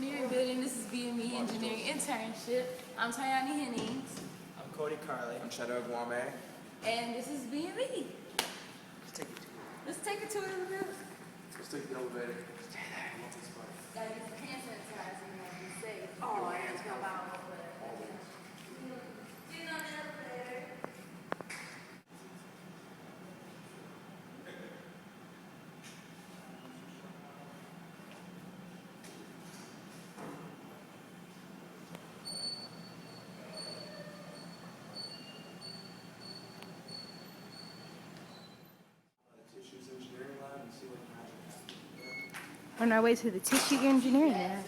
engineering building. This is BME Engineering Internship. I'm Tayani Hennings. I'm Cody Carley. I'm Shadow Guame. And this is BME. Let's take it to it. Let's take the elevator. Gotta get some hand sanitizer and be safe. Oh, hands come out. Get on the elevator. On our way to the tissue engineering lab.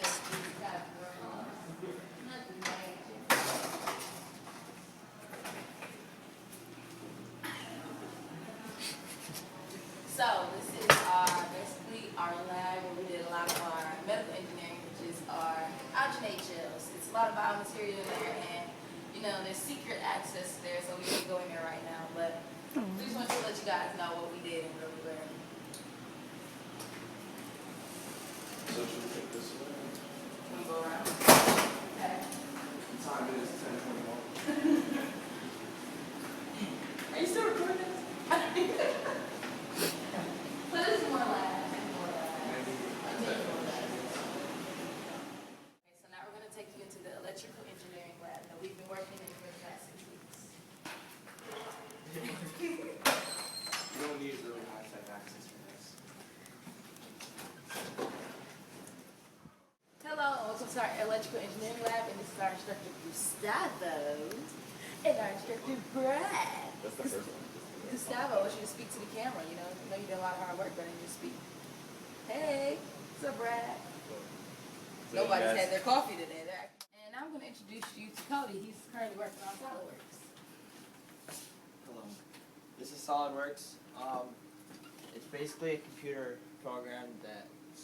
So this is basically our lab where we did a lot of our medical engineering, which is our alginate gels. It's a lot of biomaterial in there, and there's secret access there, so we can't go in there right now. But we just want to let you guys know what we did and where we were. So should we take this way? Wanna go around? Okay. The time is 10:21. Are you still recording this? So this is more lab. Okay, so now we're going to take you into the electrical engineering lab that we've been working in for the past 6 weeks. You don't need really high-tech access for this. Hello, and welcome to our electrical engineering lab, and this is our instructor Gustavo and our instructor Brad. That's the first one. Gustavo, I want you to speak to the camera. I know you did a lot of hard work, but I need you to speak. Hey, what's up, Brad? Nobody's had their coffee today. And I'm going to introduce you to Cody. He's currently working on SolidWorks. Hello. This is SolidWorks. It's basically a computer program that you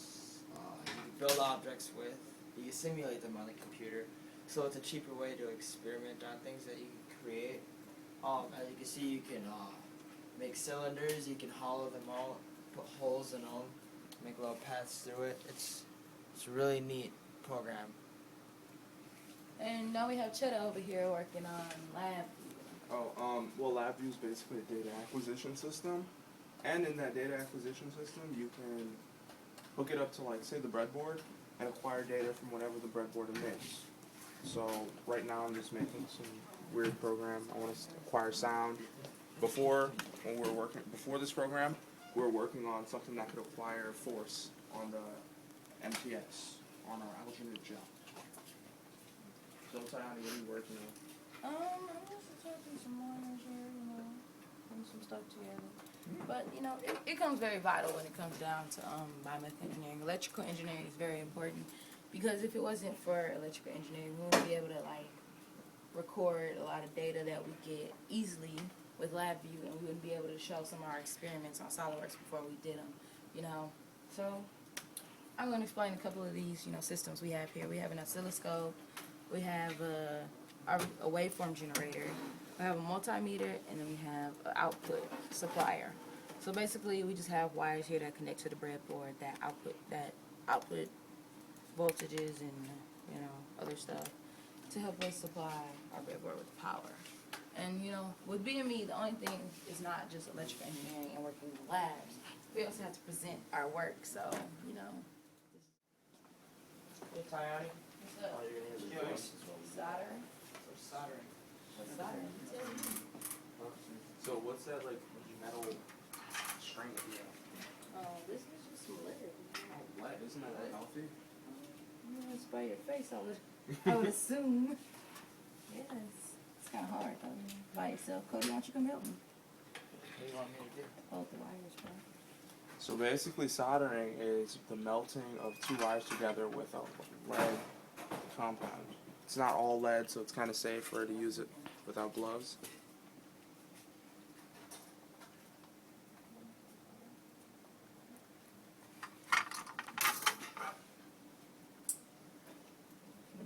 can build objects with. You can simulate them on the computer. So it's a cheaper way to experiment on things that you can create. As you can see, you can make cylinders. You can hollow them all, put holes in them, make little paths through it. It's a really neat program. And now we have Chetta over here working on lab. Well, LabVIEW is basically a data acquisition system, and in that data acquisition system, you can hook it up to, like, say, the breadboard, and acquire data from whatever the breadboard emits. So right now, I'm just making some weird program. I want to acquire sound. Before this program, we were working on something that could acquire force on the MTS, on our alginate gel. So, Tayani, what are you working on? I'm just talking some minors here, putting some stuff together. But, it comes very vital when it comes down to biomedical engineering. Electrical engineering is very important because if it wasn't for electrical engineering, we wouldn't be able to, record a lot of data that we get easily with LabVIEW, and we wouldn't be able to show some of our experiments on SolidWorks before we did them, So I'm going to explain a couple of these, systems we have here. We have an oscilloscope, we have a waveform generator, we have a multimeter, and then we have an output supplier. So basically, we just have wires here that connect to the breadboard that output voltages and other stuff to help us supply our breadboard with power. And with BME, the only thing is not just electrical engineering and working in labs. We also have to present our work. So Hey, Tayani. what's up? You're going to use the voice. Soldering. Soldering. What's soldering? Tell me. So what's that, like, metal string that you have? Oh, this is just lead. Oh, lead. Isn't that healthy? You want to spray your face? I would assume. Yes. It's kind of hard though, by yourself. Cody, why don't you come help me? What do you want me to do? Hold the wires, bro. So basically, soldering is the melting of two wires together with a lead compound. It's not all lead, so it's kind of safer to use it without gloves.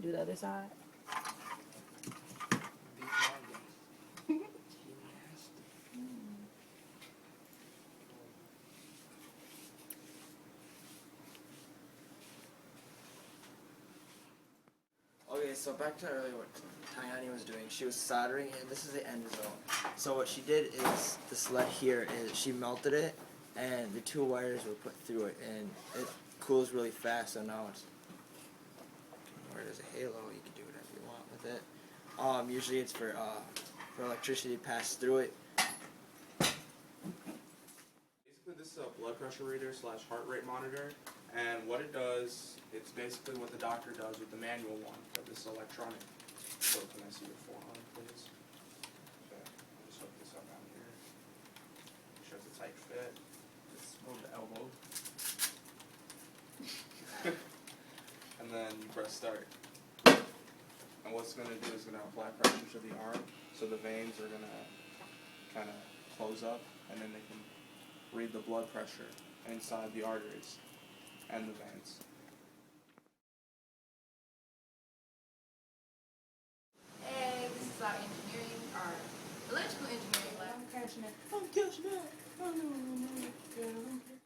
Do the other side. Okay, so back to earlier what Tayani was doing. She was soldering, and this is the end zone. So what she did is this lead here is she melted it, and the two wires were put through it, and it cools really fast. So now it's where there's a halo, you can do whatever you want with it. Usually it's for electricity to pass through it. Basically, this is a blood pressure reader / heart rate monitor, and what it does, it's basically what the doctor does with the manual one, but this is electronic. So can I see your forearm, please? Okay, I'll just hook this up down here. Make sure it's a tight fit. Just move the elbow. And then you press start. And what's going to do is going to apply pressure to the arm, so the veins are going to kind of close up, and then they can read the blood pressure inside the arteries and the veins. Hey, this is our engineering, our electrical engineering lab. I'm catching it. I'm catching it. Oh, no, no, no, no.